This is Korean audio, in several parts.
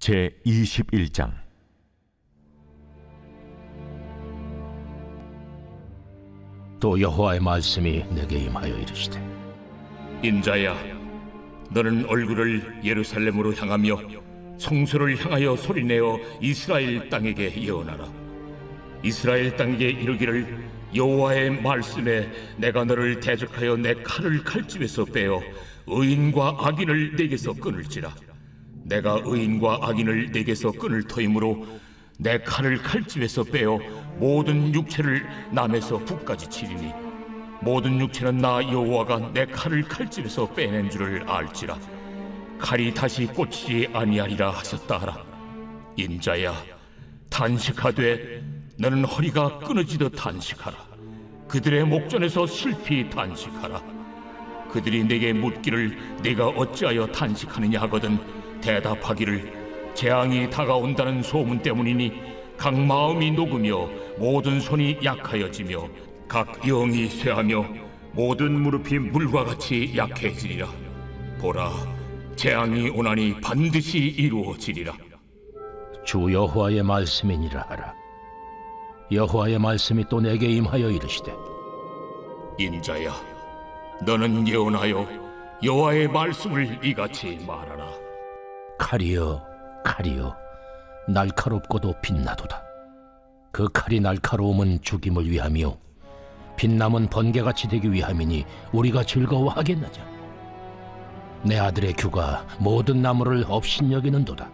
제21장. 또 여호와의 말씀이 내게 임하여 이르시되, 인자야, 너는 얼굴을 예루살렘으로 향하며 성소를 향하여 소리내어 이스라엘 땅에게 예언하라. 이스라엘 땅에게 이르기를, 여호와의 말씀에 내가 너를 대적하여 내 칼을 칼집에서 빼어 의인과 악인을 내게서 끊을지라. 내가 의인과 악인을 내게서 끊을 터이므로 내 칼을 칼집에서 빼어 모든 육체를 남에서 북까지 치리니, 모든 육체는 나 여호와가 내 칼을 칼집에서 빼낸 줄을 알지라. 칼이 다시 꽂히지 아니하리라 하셨다 하라. 인자야, 단식하되 너는 허리가 끊어지듯 단식하라. 그들의 목전에서 슬피 단식하라. 그들이 내게 묻기를 네가 어찌하여 단식하느냐 하거든 대답하기를, 재앙이 다가온다는 소문 때문이니 각 마음이 녹으며 모든 손이 약하여지며 각 영이 쇠하며 모든 무릎이 물과 같이 약해지리라. 보라, 재앙이 오나니 반드시 이루어지리라. 주 여호와의 말씀이니라 하라. 여호와의 말씀이 또 내게 임하여 이르시되, 인자야, 너는 예언하여 여호와의 말씀을 이같이 말하라. 칼이여, 칼이여, 날카롭고도 빛나도다. 그 칼이 날카로움은 죽임을 위함이요 빛남은 번개같이 되기 위함이니 우리가 즐거워하겠나자. 내 아들의 규가 모든 나무를 업신여기는도다.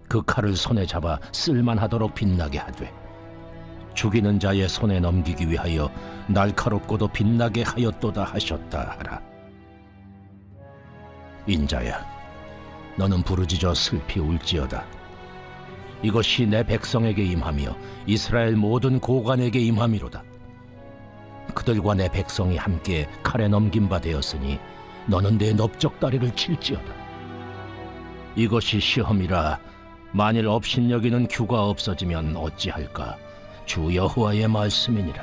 그 칼을 손에 잡아 쓸만하도록 빛나게 하되 죽이는 자의 손에 넘기기 위하여 날카롭고도 빛나게 하였도다 하셨다 하라. 인자야, 너는 부르짖어 슬피 울지어다. 이것이 내 백성에게 임하며 이스라엘 모든 고관에게 임함이로다. 그들과 내 백성이 함께 칼에 넘긴 바 되었으니 너는 내 넓적다리를 칠지어다. 이것이 시험이라. 만일 업신여기는 규가 없어지면 어찌할까? 주 여호와의 말씀이니라.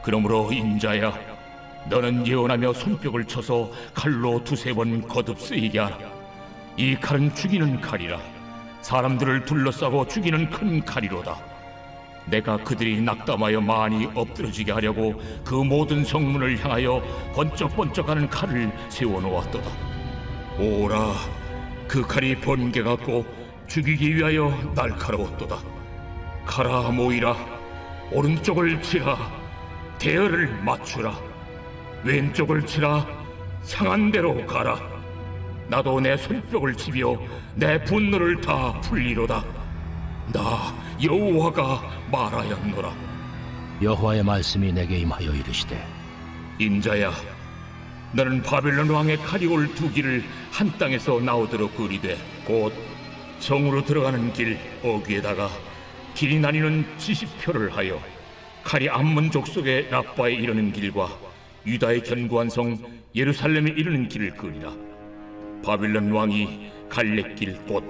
그러므로 인자야, 너는 예언하며 손뼉을 쳐서 칼로 두세 번 거듭 쓰이게 하라. 이 칼은 죽이는 칼이라. 사람들을 둘러싸고 죽이는 큰 칼이로다. 내가 그들이 낙담하여 많이 엎드러지게 하려고 그 모든 성문을 향하여 번쩍번쩍하는 칼을 세워놓았도다. 오라, 그 칼이 번개 같고 죽이기 위하여 날카로웠도다. 가라 모이라, 오른쪽을 치라, 대열을 맞추라. 왼쪽을 치라, 향한 대로 가라. 나도 내 손뼉을 치며 내 분노를 다 풀리로다. 나 여호와가 말하였노라. 여호와의 말씀이 내게 임하여 이르시되, 인자야, 너는 바벨론 왕의 칼이 올 두 길을 한 땅에서 나오도록 그리되 곧 성으로 들어가는 길 어귀에다가 길이 나뉘는 지시표를 하여 칼이 암몬 족속의 라빠에 이르는 길과 유다의 견고한 성 예루살렘에 이르는 길을 그리라. 바빌론 왕이 갈렙길 곧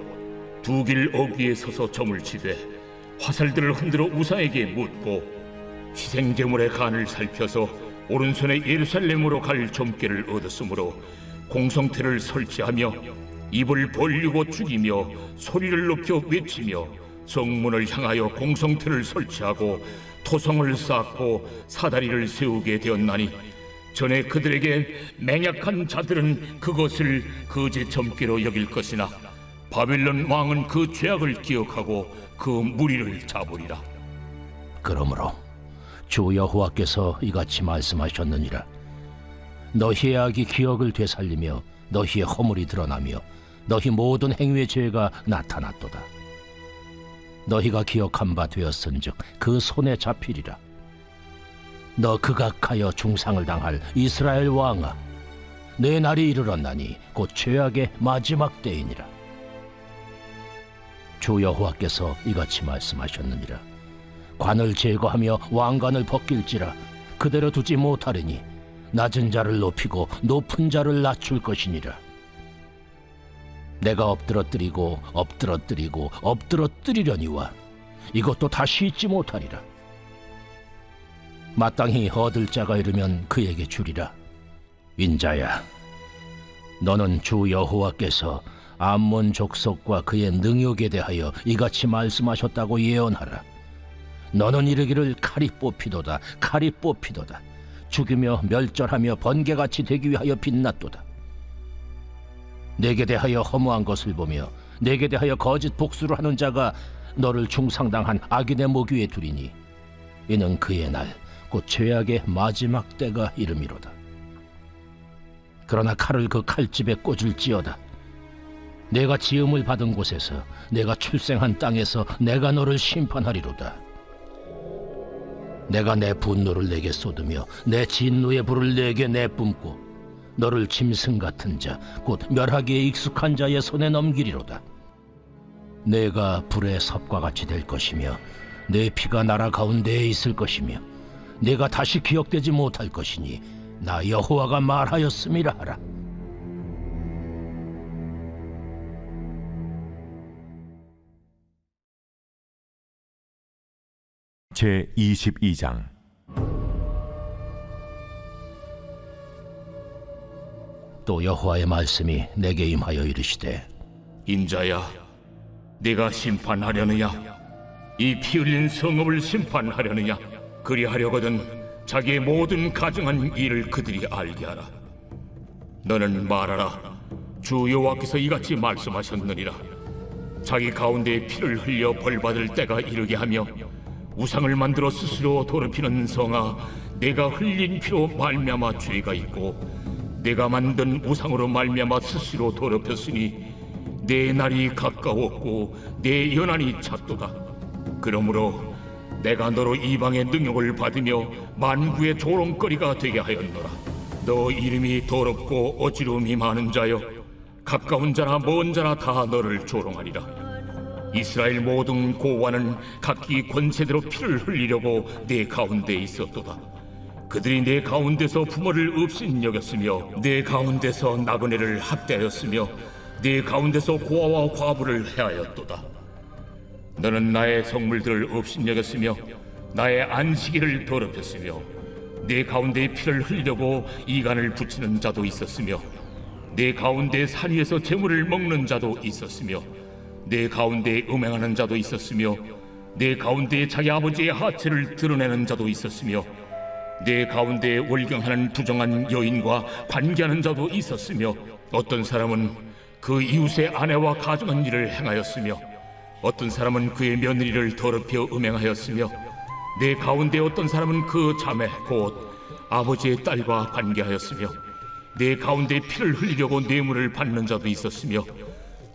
두 길 어귀에 서서 점을 치되 화살들을 흔들어 우사에게 묻고 희생제물의 간을 살펴서 오른손에 예루살렘으로 갈 점괘를 얻었으므로 공성태를 설치하며 입을 벌리고 죽이며 소리를 높여 외치며 성문을 향하여 공성태를 설치하고 토성을 쌓고 사다리를 세우게 되었나니, 전에 그들에게 맹약한 자들은 그것을 거짓 점괘로 여길 것이나 바빌론 왕은 그 죄악을 기억하고 그 무리를 잡으리라. 그러므로 주 여호와께서 이같이 말씀하셨느니라. 너희의 악이 기억을 되살리며 너희의 허물이 드러나며 너희 모든 행위의 죄가 나타났도다. 너희가 기억한 바 되었은즉 그 손에 잡히리라. 너 극악하여 중상을 당할 이스라엘 왕아, 내 날이 이르렀나니 곧 죄악의 마지막 때이니라. 주 여호와께서 이같이 말씀하셨느니라. 관을 제거하며 왕관을 벗길지라 그대로 두지 못하리니 낮은 자를 높이고 높은 자를 낮출 것이니라. 내가 엎드러뜨리고 엎드러뜨리고 엎드러뜨리려니와 이것도 다시 잊지 못하리라. 마땅히 얻을 자가 이르면 그에게 주리라. 인자야, 너는 주 여호와께서 암몬 족속과 그의 능욕에 대하여 이같이 말씀하셨다고 예언하라. 너는 이르기를 칼이 뽑히도다, 칼이 뽑히도다. 죽이며 멸절하며 번개같이 되기 위하여 빛났도다. 내게 대하여 허무한 것을 보며 내게 대하여 거짓 복수를 하는 자가 너를 중상당한 악인의 목 위에 두리니 이는 그의 날 곧 죄악의 마지막 때가 이름이로다. 그러나 칼을 그 칼집에 꽂을지어다. 내가 지음을 받은 곳에서 내가 출생한 땅에서 내가 너를 심판하리로다. 내가 내 분노를 내게 쏟으며 내 진노의 불을 내게 내뿜고 너를 짐승 같은 자 곧 멸하기에 익숙한 자의 손에 넘기리로다. 내가 불의 섭과 같이 될 것이며 내 피가 나라 가운데에 있을 것이며 내가 다시 기억되지 못할 것이니 나 여호와가 말하였음이라 하라. 제 22장. 또 여호와의 말씀이 내게 임하여 이르시되 인자야, 네가 심판하려느냐? 이 피 흘린 성읍을 심판하려느냐? 그리하려거든 자기의 모든 가증한 일을 그들이 알게 하라. 너는 말하라. 주 여호와께서 이같이 말씀하셨느니라. 자기 가운데 피를 흘려 벌받을 때가 이르게 하며 우상을 만들어 스스로 더럽히는 성아, 내가 흘린 피로 말미암아 죄가 있고 내가 만든 우상으로 말미암아 스스로 더럽혔으니 내 날이 가까웠고 내 연한이 찼도다. 그러므로 내가 너로 이방의 능욕을 받으며 만구의 조롱거리가 되게 하였노라. 너 이름이 더럽고 어지러움이 많은 자여, 가까운 자나 먼 자나 다 너를 조롱하리라. 이스라엘 모든 고관은 각기 권세대로 피를 흘리려고 내 가운데 있었도다. 그들이 내 가운데서 부모를 없인 여겼으며 내 가운데서 나그네를 학대하였으며 내 가운데서 고아와 과부를 해하였도다. 너는 나의 성물들을 없인 여겼으며 나의 안식일을 더럽혔으며 내 가운데 피를 흘리려고 이간을 붙이는 자도 있었으며 내 가운데 산 위에서 재물을 먹는 자도 있었으며 내 가운데 음행하는 자도 있었으며 내 가운데 자기 아버지의 하체를 드러내는 자도 있었으며 내 가운데 월경하는 부정한 여인과 관계하는 자도 있었으며 어떤 사람은 그 이웃의 아내와 가정한 일을 행하였으며 어떤 사람은 그의 며느리를 더럽혀 음행하였으며 내 가운데 어떤 사람은 그 자매 곧 아버지의 딸과 관계하였으며 내 가운데 피를 흘리려고 뇌물을 받는 자도 있었으며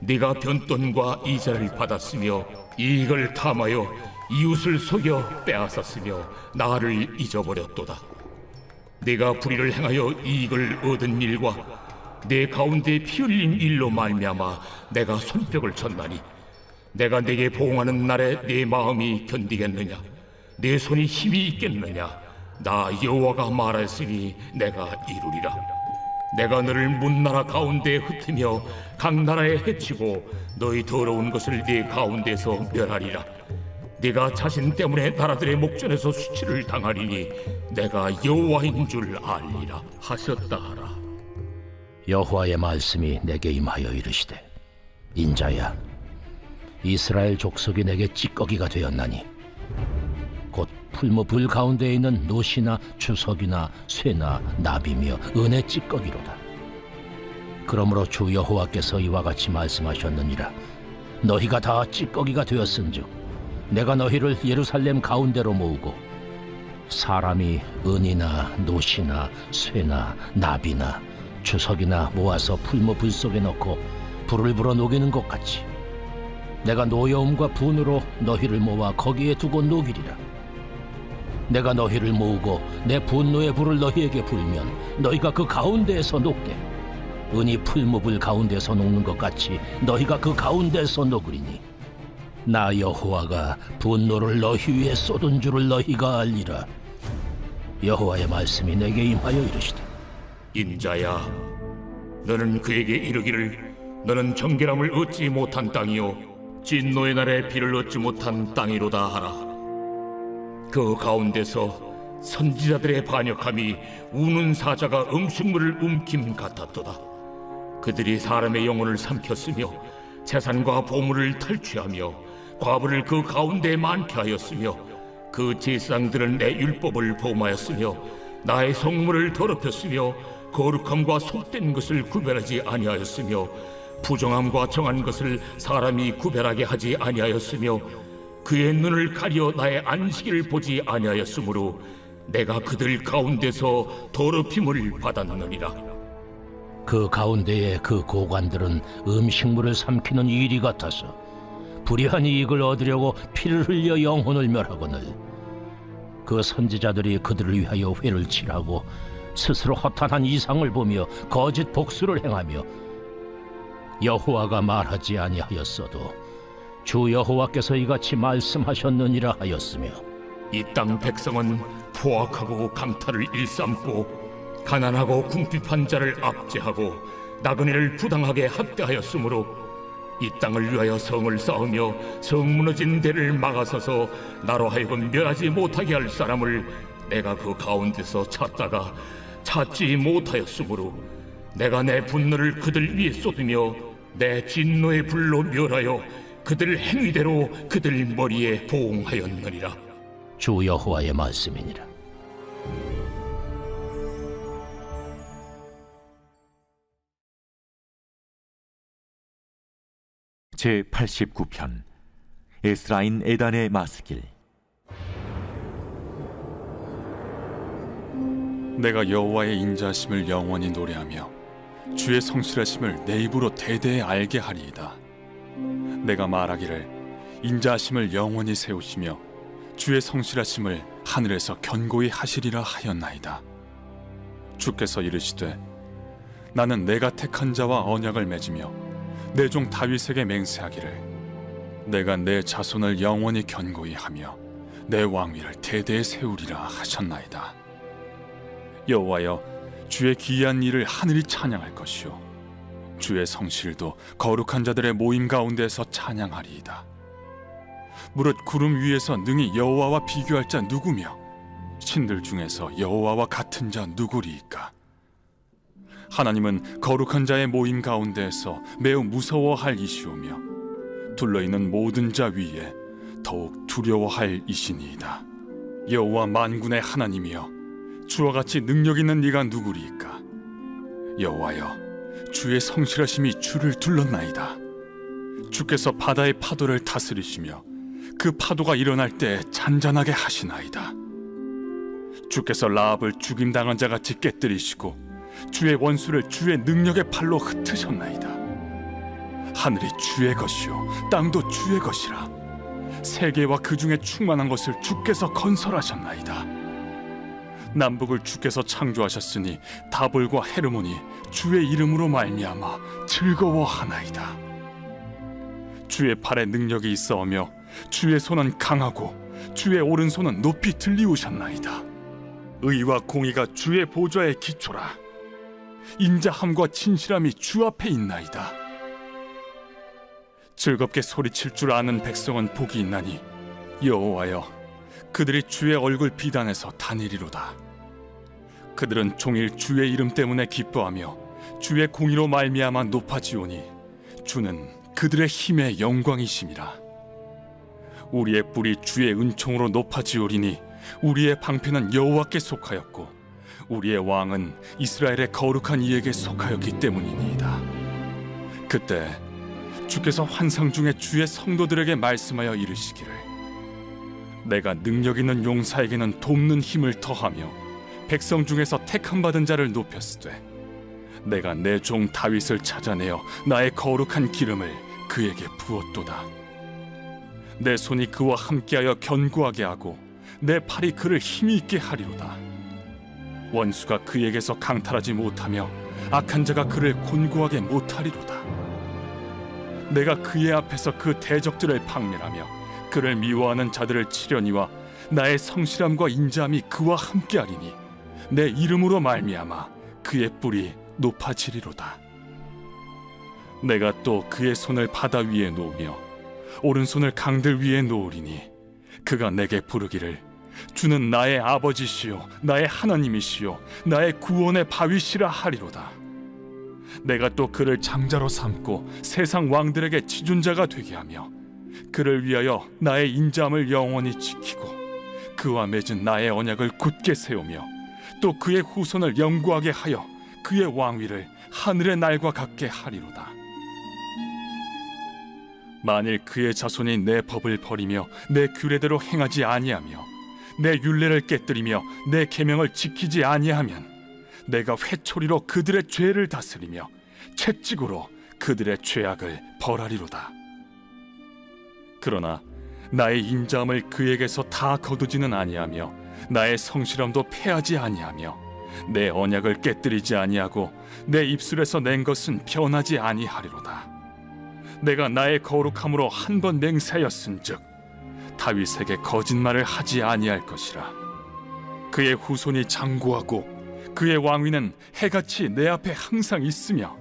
네가 변돈과 이자를 받았으며 이익을 탐하여 이웃을 속여 빼앗았으며 나를 잊어버렸도다. 네가 불의를 행하여 이익을 얻은 일과 내 가운데 피 흘린 일로 말미암아 내가 손뼉을 쳤나니 내가 네게 보응하는 날에 네 마음이 견디겠느냐? 네 손이 힘이 있겠느냐? 나 여호와가 말하였으니 내가 이루리라. 내가 너를 문나라 가운데에 흩으며 각 나라에 해치고 너희 더러운 것을 네 가운데서 멸하리라. 네가 자신 때문에 나라들의 목전에서 수치를 당하리니 내가 여호와인 줄 알리라 하셨다 하라. 여호와의 말씀이 내게 임하여 이르시되 인자야, 이스라엘 족속이 내게 찌꺼기가 되었나니 곧 풀무불 가운데 있는 노시나 주석이나 쇠나 나비며 은의 찌꺼기로다. 그러므로 주 여호와께서 이와 같이 말씀하셨느니라. 너희가 다 찌꺼기가 되었은즉 내가 너희를 예루살렘 가운데로 모으고 사람이 은이나 노시나 쇠나 나비나 주석이나 모아서 풀무불 속에 넣고 불을 불어 녹이는 것 같이 내가 노여움과 분으로 너희를 모아 거기에 두고 녹이리라. 내가 너희를 모으고 내 분노의 불을 너희에게 불면 너희가 그 가운데에서 녹되 은이 풀무불 가운데서 녹는 것 같이 너희가 그 가운데서 녹으리니 나 여호와가 분노를 너희 위에 쏟은 줄을 너희가 알리라. 여호와의 말씀이 내게 임하여 이르시되 인자야, 너는 그에게 이르기를 너는 정결함을 얻지 못한 땅이요 진노의 날에 비를 얻지 못한 땅이로다 하라. 그 가운데서 선지자들의 반역함이 우는 사자가 음식물을 움킴 같았도다. 그들이 사람의 영혼을 삼켰으며 재산과 보물을 탈취하며 과부를 그 가운데에 많게 하였으며 그 제사장들은 내 율법을 범하였으며 나의 성물을 더럽혔으며 거룩함과 속된 것을 구별하지 아니하였으며 부정함과 정한 것을 사람이 구별하게 하지 아니하였으며 그의 눈을 가려 나의 안식일을 보지 아니하였으므로 내가 그들 가운데서 더럽힘을 받았느니라. 그 가운데에 그 고관들은 음식물을 삼키는 이리 같아서 불의한 이익을 얻으려고 피를 흘려 영혼을 멸하거늘 그 선지자들이 그들을 위하여 회를 칠하고 스스로 허탄한 이상을 보며 거짓 복수를 행하며 여호와가 말하지 아니하였어도 주 여호와께서 이같이 말씀하셨느니라 하였으며 이 땅 백성은 포악하고 강탈을 일삼고 가난하고 궁핍한 자를 압제하고 나그네를 부당하게 학대하였으므로 이 땅을 위하여 성을 쌓으며 성 무너진 데를 막아서서 나로 하여금 멸하지 못하게 할 사람을 내가 그 가운데서 찾다가 찾지 못하였으므로 내가 내 분노를 그들 위에 쏟으며 내 진노의 불로 멸하여 그들 행위대로 그들 머리에 보응하였느니라. 주 여호와의 말씀이니라. 제 89편 에스라인 에단의 마스길. 내가 여호와의 인자하심을 영원히 노래하며 주의 성실하심을 내 입으로 대대에 알게 하리이다. 내가 말하기를 인자하심을 영원히 세우시며 주의 성실하심을 하늘에서 견고히 하시리라 하였나이다. 주께서 이르시되 나는 내가 택한 자와 언약을 맺으며 내 종 다윗에게 맹세하기를 내가 내 자손을 영원히 견고히 하며 내 왕위를 대대에 세우리라 하셨나이다. 여호와여, 주의 기이한 일을 하늘이 찬양할 것이요 주의 성실도 거룩한 자들의 모임 가운데서 찬양하리이다. 무릇 구름 위에서 능히 여호와와 비교할 자 누구며 신들 중에서 여호와와 같은 자 누구리이까? 하나님은 거룩한 자의 모임 가운데에서 매우 무서워할 이시오며 둘러있는 모든 자 위에 더욱 두려워할 이시니이다. 여호와 만군의 하나님이여, 주와 같이 능력 있는 이가 누구리이까? 여호와여, 주의 성실하심이 주를 둘렀나이다. 주께서 바다의 파도를 다스리시며 그 파도가 일어날 때 잔잔하게 하시나이다. 주께서 라합을 죽임당한 자같이 깨뜨리시고 주의 원수를 주의 능력의 팔로 흩으셨나이다. 하늘이 주의 것이요 땅도 주의 것이라. 세계와 그 중에 충만한 것을 주께서 건설하셨나이다. 남북을 주께서 창조하셨으니 다볼과 헤르몬이 주의 이름으로 말미암아 즐거워하나이다. 주의 팔에 능력이 있어오며 주의 손은 강하고 주의 오른손은 높이 들리우셨나이다. 의와 공의가 주의 보좌의 기초라. 인자함과 진실함이 주 앞에 있나이다. 즐겁게 소리칠 줄 아는 백성은 복이 있나니 여호와여, 그들이 주의 얼굴 비단에서 다니리로다. 그들은 종일 주의 이름 때문에 기뻐하며 주의 공의로 말미암아 높아지오니 주는 그들의 힘의 영광이심이라. 우리의 뿔이 주의 은총으로 높아지오리니 우리의 방패는 여호와께 속하였고 우리의 왕은 이스라엘의 거룩한 이에게 속하였기 때문이니이다. 그때 주께서 환상 중에 주의 성도들에게 말씀하여 이르시기를 내가 능력 있는 용사에게는 돕는 힘을 더하며 백성 중에서 택함 받은 자를 높였으되 내가 내 종 다윗을 찾아내어 나의 거룩한 기름을 그에게 부었도다. 내 손이 그와 함께하여 견고하게 하고 내 팔이 그를 힘이 있게 하리로다. 원수가 그에게서 강탈하지 못하며 악한 자가 그를 곤고하게 못하리로다. 내가 그의 앞에서 그 대적들을 박멸하며 그를 미워하는 자들을 치려니와 나의 성실함과 인자함이 그와 함께하리니 내 이름으로 말미암아 그의 뿔이 높아지리로다. 내가 또 그의 손을 바다 위에 놓으며 오른손을 강들 위에 놓으리니 그가 내게 부르기를 주는 나의 아버지시요 나의 하나님이시요 나의 구원의 바위시라 하리로다. 내가 또 그를 장자로 삼고 세상 왕들에게 지존자가 되게 하며 그를 위하여 나의 인자함을 영원히 지키고 그와 맺은 나의 언약을 굳게 세우며 또 그의 후손을 영구하게 하여 그의 왕위를 하늘의 날과 같게 하리로다. 만일 그의 자손이 내 법을 버리며 내 규례대로 행하지 아니하며 내 율례를 깨뜨리며 내 계명을 지키지 아니하면 내가 회초리로 그들의 죄를 다스리며 채찍으로 그들의 죄악을 벌하리로다. 그러나 나의 인자함을 그에게서 다 거두지는 아니하며 나의 성실함도 패하지 아니하며 내 언약을 깨뜨리지 아니하고 내 입술에서 낸 것은 변하지 아니하리로다. 내가 나의 거룩함으로 한 번 맹세하였은즉 다윗에게 거짓말을 하지 아니할 것이라. 그의 후손이 장구하고 그의 왕위는 해같이 내 앞에 항상 있으며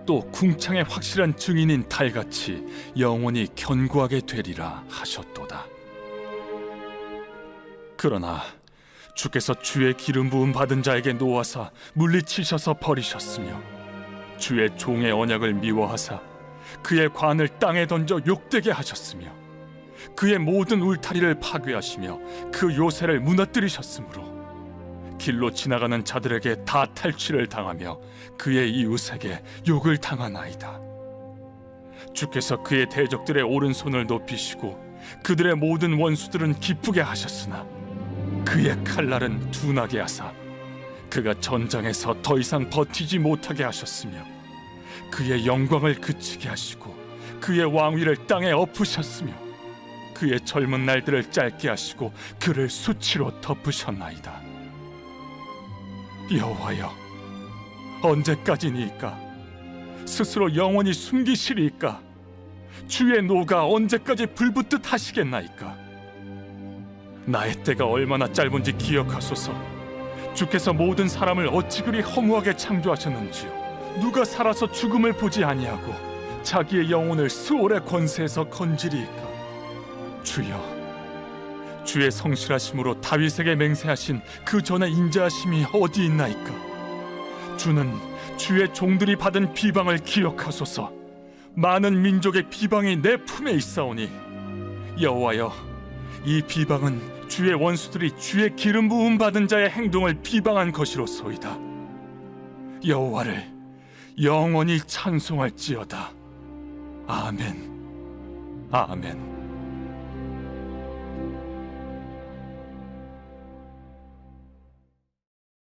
또 궁창의 확실한 증인인 달같이 영원히 견고하게 되리라 하셨도다. 그러나 주께서 주의 기름 부음 받은 자에게 놓아사 물리치셔서 버리셨으며 주의 종의 언약을 미워하사 그의 관을 땅에 던져 욕되게 하셨으며 그의 모든 울타리를 파괴하시며 그 요새를 무너뜨리셨으므로 길로 지나가는 자들에게 다 탈취를 당하며 그의 이웃에게 욕을 당하나이다. 주께서 그의 대적들의 오른손을 높이시고 그들의 모든 원수들은 기쁘게 하셨으나 그의 칼날은 둔하게 하사 그가 전장에서 더 이상 버티지 못하게 하셨으며 그의 영광을 그치게 하시고 그의 왕위를 땅에 엎으셨으며 그의 젊은 날들을 짧게 하시고 그를 수치로 덮으셨나이다. 여호와여, 언제까지니까? 스스로 영원히 숨기시리까? 주의 노가 언제까지 불붙듯 하시겠나이까? 나의 때가 얼마나 짧은지 기억하소서. 주께서 모든 사람을 어찌 그리 허무하게 창조하셨는지요. 누가 살아서 죽음을 보지 아니하고 자기의 영혼을 수월의 권세에서 건지리이까? 주여, 주의 성실하심으로 다윗에게 맹세하신 그 전의 인자하심이 어디 있나이까? 주는 주의 종들이 받은 비방을 기억하소서. 많은 민족의 비방이 내 품에 있사오니 여호와여, 이 비방은 주의 원수들이 주의 기름 부음 받은 자의 행동을 비방한 것이로소이다. 여호와를 영원히 찬송할지어다. 아멘. 아멘.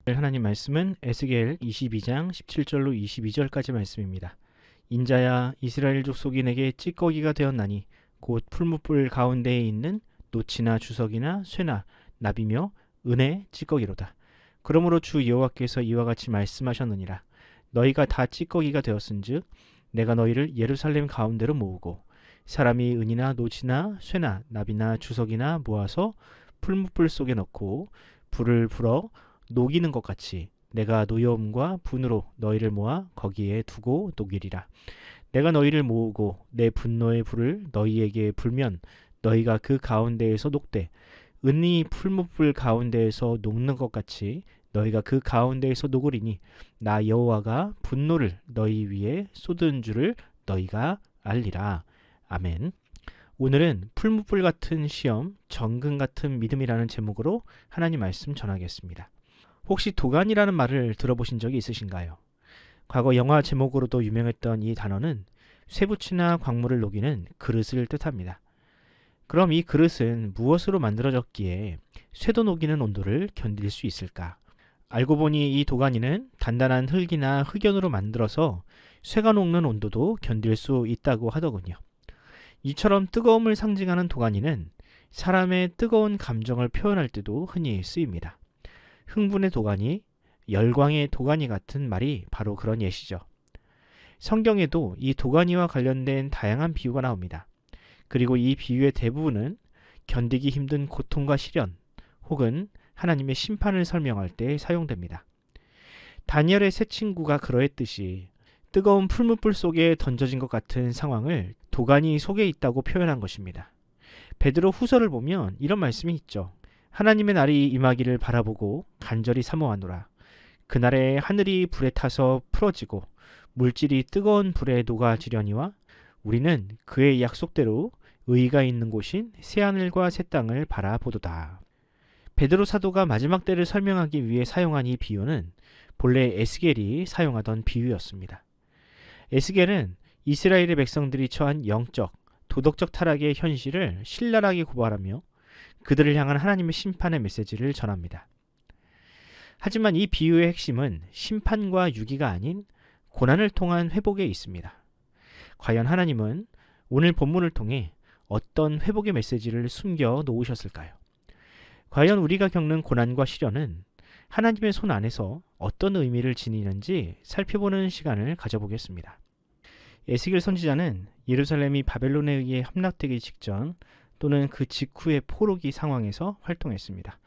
하나님 말씀은 에스겔 22장 17절로 22절까지 말씀입니다. 인자야, 이스라엘 족속이 내게 찌꺼기가 되었나니 곧 풀무불 가운데에 있는 노치나 주석이나 쇠나 납이며 은의 찌꺼기로다. 그러므로 주 여호와께서 이와 같이 말씀하셨느니라. 너희가 다 찌꺼기가 되었은즉 내가 너희를 예루살렘 가운데로 모으고 사람이 은이나 노치나 쇠나 납이나 주석이나 모아서 풀무불 속에 넣고 불을 불어 녹이는 것 같이 내가 노여움과 분으로 너희를 모아 거기에 두고 녹이리라. 내가 너희를 모으고 내 분노의 불을 너희에게 불면 너희가 그 가운데에서 녹되 은이 풀무불 가운데에서 녹는 것 같이 너희가 그 가운데에서 녹으리니 나 여호와가 분노를 너희 위에 쏟은 줄을 너희가 알리라. 아멘. 오늘은 풀무불 같은 시험, 정금 같은 믿음이라는 제목으로 하나님 말씀 전하겠습니다. 혹시 도간이라는 말을 들어보신 적이 있으신가요? 과거 영화 제목으로도 유명했던 이 단어는 쇠붙이나 광물을 녹이는 그릇을 뜻합니다. 그럼 이 그릇은 무엇으로 만들어졌기에 쇠도 녹이는 온도를 견딜 수 있을까? 알고 보니 이 도가니는 단단한 흙이나 흑연으로 만들어서 쇠가 녹는 온도도 견딜 수 있다고 하더군요. 이처럼 뜨거움을 상징하는 도가니는 사람의 뜨거운 감정을 표현할 때도 흔히 쓰입니다. 흥분의 도가니, 열광의 도가니 같은 말이 바로 그런 예시죠. 성경에도 이 도가니와 관련된 다양한 비유가 나옵니다. 그리고 이 비유의 대부분은 견디기 힘든 고통과 시련 혹은 하나님의 심판을 설명할 때 사용됩니다. 다니엘의 세 친구가 그러했듯이 뜨거운 풀무불 속에 던져진 것 같은 상황을 도가니 속에 있다고 표현한 것입니다. 베드로 후서를 보면 이런 말씀이 있죠. 하나님의 날이 임하기를 바라보고 간절히 사모하노라. 그날에 하늘이 불에 타서 풀어지고 물질이 뜨거운 불에 녹아지려니와 우리는 그의 약속대로 의가 있는 곳인 새하늘과 새 땅을 바라보도다. 베드로 사도가 마지막 때를 설명하기 위해 사용한 이 비유는 본래 에스겔이 사용하던 비유였습니다. 에스겔은 이스라엘의 백성들이 처한 영적, 도덕적 타락의 현실을 신랄하게 고발하며 그들을 향한 하나님의 심판의 메시지를 전합니다. 하지만 이 비유의 핵심은 심판과 유기가 아닌 고난을 통한 회복에 있습니다. 과연 하나님은 오늘 본문을 통해 어떤 회복의 메시지를 숨겨 놓으셨을까요? 과연 우리가 겪는 고난과 시련은 하나님의 손 안에서 어떤 의미를 지니는지 살펴보는 시간을 가져보겠습니다. 에스겔 선지자는 예루살렘이 바벨론에 의해 함락되기 직전 또는 그 직후의 포로기 상황에서 활동했습니다.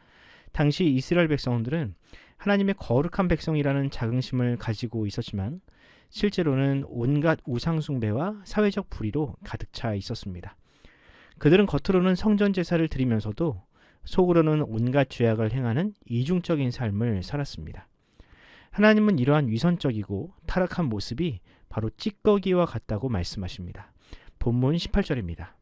당시 이스라엘 백성들은 하나님의 거룩한 백성이라는 자긍심을 가지고 있었지만 실제로는 온갖 우상 숭배와 사회적 불의로 가득 차 있었습니다. 그들은 겉으로는 성전 제사를 드리면서도 속으로는 온갖 죄악을 행하는 이중적인 삶을 살았습니다. 하나님은 이러한 위선적이고 타락한 모습이 바로 찌꺼기와 같다고 말씀하십니다. 본문 18절입니다.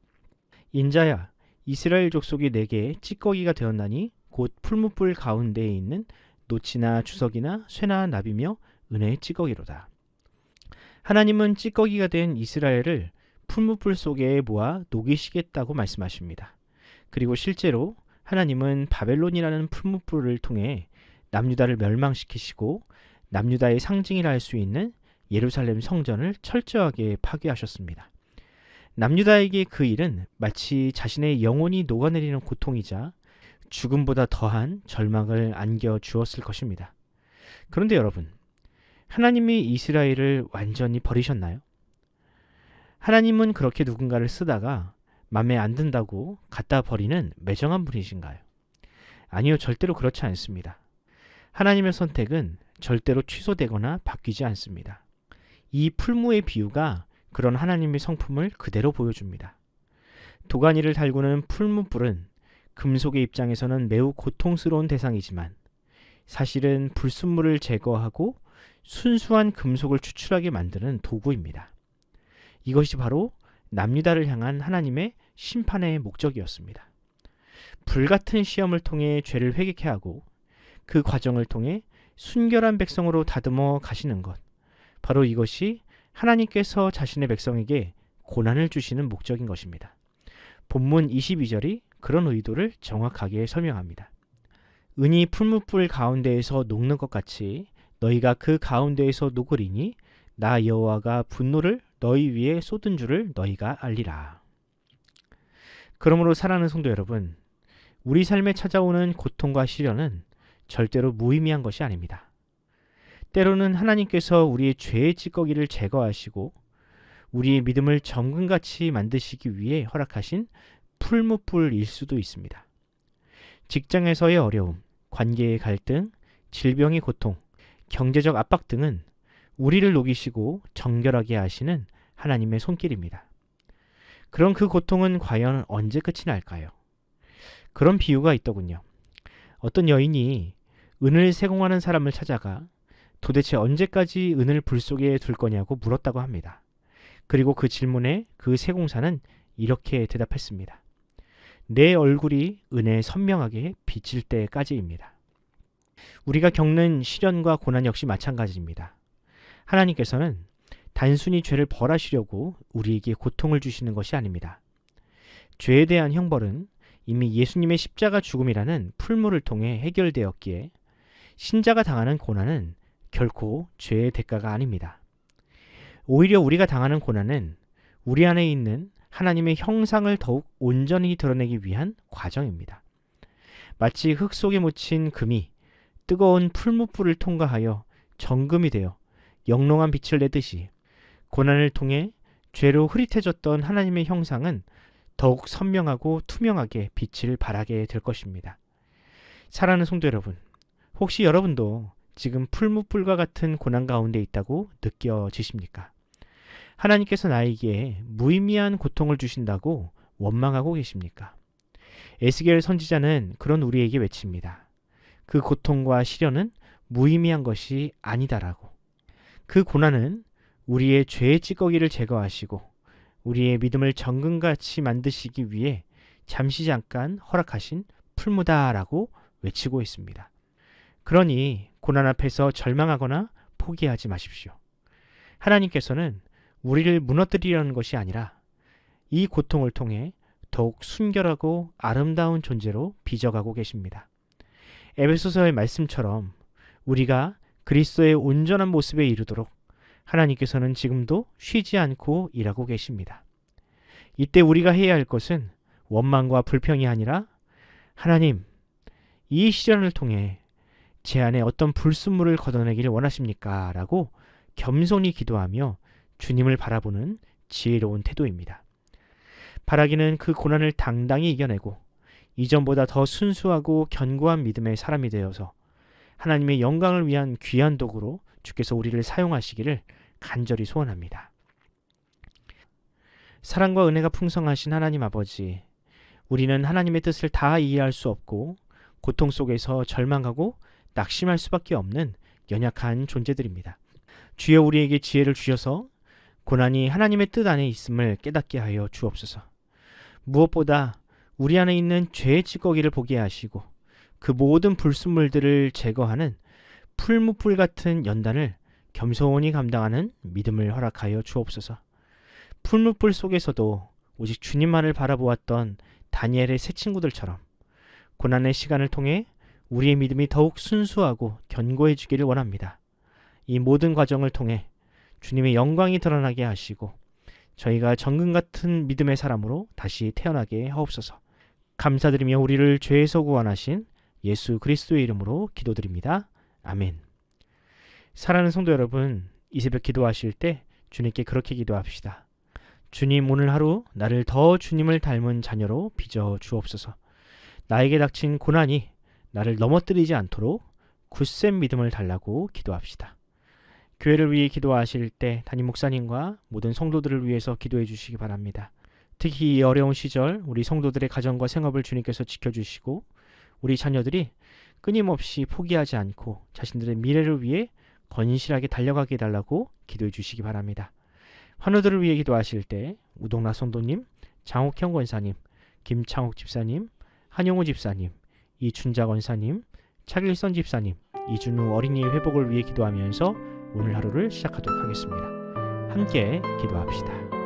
인자야, 이스라엘 족속이 내게 찌꺼기가 되었나니 곧 풀무불 가운데에 있는 노치나 주석이나 쇠나 나비며 은혜의 찌꺼기로다. 하나님은 찌꺼기가 된 이스라엘을 풀무불 속에 모아 녹이시겠다고 말씀하십니다. 그리고 실제로 하나님은 바벨론이라는 풀무불을 통해 남유다를 멸망시키시고 남유다의 상징이라 할 수 있는 예루살렘 성전을 철저하게 파괴하셨습니다. 남유다에게 그 일은 마치 자신의 영혼이 녹아내리는 고통이자 죽음보다 더한 절망을 안겨주었을 것입니다. 그런데 여러분, 하나님이 이스라엘을 완전히 버리셨나요? 하나님은 그렇게 누군가를 쓰다가 맘에 안 든다고 갖다 버리는 매정한 분이신가요? 아니요, 절대로 그렇지 않습니다. 하나님의 선택은 절대로 취소되거나 바뀌지 않습니다. 이 풀무의 비유가 그런 하나님의 성품을 그대로 보여줍니다. 도가니를 달구는 풀무불은 금속의 입장에서는 매우 고통스러운 대상이지만 사실은 불순물을 제거하고 순수한 금속을 추출하게 만드는 도구입니다. 이것이 바로 남유다를 향한 하나님의 심판의 목적이었습니다. 불같은 시험을 통해 죄를 회개케 하고 그 과정을 통해 순결한 백성으로 다듬어 가시는 것, 바로 이것이 하나님께서 자신의 백성에게 고난을 주시는 목적인 것입니다. 본문 22절이 그런 의도를 정확하게 설명합니다. 은이 풀무불 가운데에서 녹는 것 같이 너희가 그 가운데에서 녹으리니 나 여호와가 분노를 너희 위에 쏟은 줄을 너희가 알리라. 그러므로 사랑하는 성도 여러분, 우리 삶에 찾아오는 고통과 시련은 절대로 무의미한 것이 아닙니다. 때로는 하나님께서 우리의 죄의 찌꺼기를 제거하시고 우리의 믿음을 정금같이 만드시기 위해 허락하신 풀무불일 수도 있습니다. 직장에서의 어려움, 관계의 갈등, 질병의 고통, 경제적 압박 등은 우리를 녹이시고 정결하게 하시는 하나님의 손길입니다. 그럼 그 고통은 과연 언제 끝이 날까요? 그런 비유가 있더군요. 어떤 여인이 은을 세공하는 사람을 찾아가 도대체 언제까지 은을 불 속에 둘 거냐고 물었다고 합니다. 그리고 그 질문에 그 세공사는 이렇게 대답했습니다. 내 얼굴이 은에 선명하게 비칠 때까지입니다. 우리가 겪는 시련과 고난 역시 마찬가지입니다. 하나님께서는 단순히 죄를 벌하시려고 우리에게 고통을 주시는 것이 아닙니다. 죄에 대한 형벌은 이미 예수님의 십자가 죽음이라는 풀무를 통해 해결되었기에 신자가 당하는 고난은 결코 죄의 대가가 아닙니다. 오히려 우리가 당하는 고난은 우리 안에 있는 하나님의 형상을 더욱 온전히 드러내기 위한 과정입니다. 마치 흙 속에 묻힌 금이 뜨거운 풀무불을 통과하여 정금이 되어 영롱한 빛을 내듯이 고난을 통해 죄로 흐릿해졌던 하나님의 형상은 더욱 선명하고 투명하게 빛을 발하게 될 것입니다. 사랑하는 성도 여러분, 혹시 여러분도 지금 풀무불과 같은 고난 가운데 있다고 느껴지십니까? 하나님께서 나에게 무의미한 고통을 주신다고 원망하고 계십니까? 에스겔 선지자는 그런 우리에게 외칩니다. 그 고통과 시련은 무의미한 것이 아니다라고. 그 고난은 우리의 죄의 찌꺼기를 제거하시고 우리의 믿음을 정금같이 만드시기 위해 잠시 잠깐 허락하신 풀무다라고 외치고 있습니다. 그러니 고난 앞에서 절망하거나 포기하지 마십시오. 하나님께서는 우리를 무너뜨리려는 것이 아니라 이 고통을 통해 더욱 순결하고 아름다운 존재로 빚어가고 계십니다. 에베소서의 말씀처럼 우리가 그리스도의 온전한 모습에 이르도록 하나님께서는 지금도 쉬지 않고 일하고 계십니다. 이때 우리가 해야 할 것은 원망과 불평이 아니라 하나님, 이 시련을 통해 제 안에 어떤 불순물을 걷어내기를 원하십니까? 라고 겸손히 기도하며 주님을 바라보는 지혜로운 태도입니다. 바라기는 그 고난을 당당히 이겨내고 이전보다 더 순수하고 견고한 믿음의 사람이 되어서 하나님의 영광을 위한 귀한 도구로 주께서 우리를 사용하시기를 간절히 소원합니다. 사랑과 은혜가 풍성하신 하나님 아버지, 우리는 하나님의 뜻을 다 이해할 수 없고 고통 속에서 절망하고 낙심할 수밖에 없는 연약한 존재들입니다. 주여 우리에게 지혜를 주셔서 고난이 하나님의 뜻 안에 있음을 깨닫게 하여 주옵소서. 무엇보다 우리 안에 있는 죄의 찌꺼기를 보게 하시고 그 모든 불순물들을 제거하는 풀무불 같은 연단을 겸손히 감당하는 믿음을 허락하여 주옵소서. 풀무불 속에서도 오직 주님만을 바라보았던 다니엘의 세 친구들처럼 고난의 시간을 통해 우리의 믿음이 더욱 순수하고 견고해지기를 원합니다. 이 모든 과정을 통해 주님의 영광이 드러나게 하시고 저희가 정금 같은 믿음의 사람으로 다시 태어나게 하옵소서. 감사드리며 우리를 죄에서 구원하신 예수 그리스도의 이름으로 기도드립니다. 아멘. 사랑하는 성도 여러분, 이 새벽 기도하실 때 주님께 그렇게 기도합시다. 주님, 오늘 하루 나를 더 주님을 닮은 자녀로 빚어 주옵소서. 나에게 닥친 고난이 나를 넘어뜨리지 않도록 굳센 믿음을 달라고 기도합시다. 교회를 위해 기도하실 때 담임 목사님과 모든 성도들을 위해서 기도해 주시기 바랍니다. 특히 이 어려운 시절 우리 성도들의 가정과 생업을 주님께서 지켜주시고 우리 자녀들이 끊임없이 포기하지 않고 자신들의 미래를 위해 건실하게 달려가게 해달라고 기도해 주시기 바랍니다. 환우들을 위해 기도하실 때 우동라 성도님, 장옥형 권사님, 김창옥 집사님, 한용우 집사님, 이춘자 권사님, 차길선 집사님, 이준우 어린이의 회복을 위해 기도하면서 오늘 하루를 시작하도록 하겠습니다. 함께 기도합시다.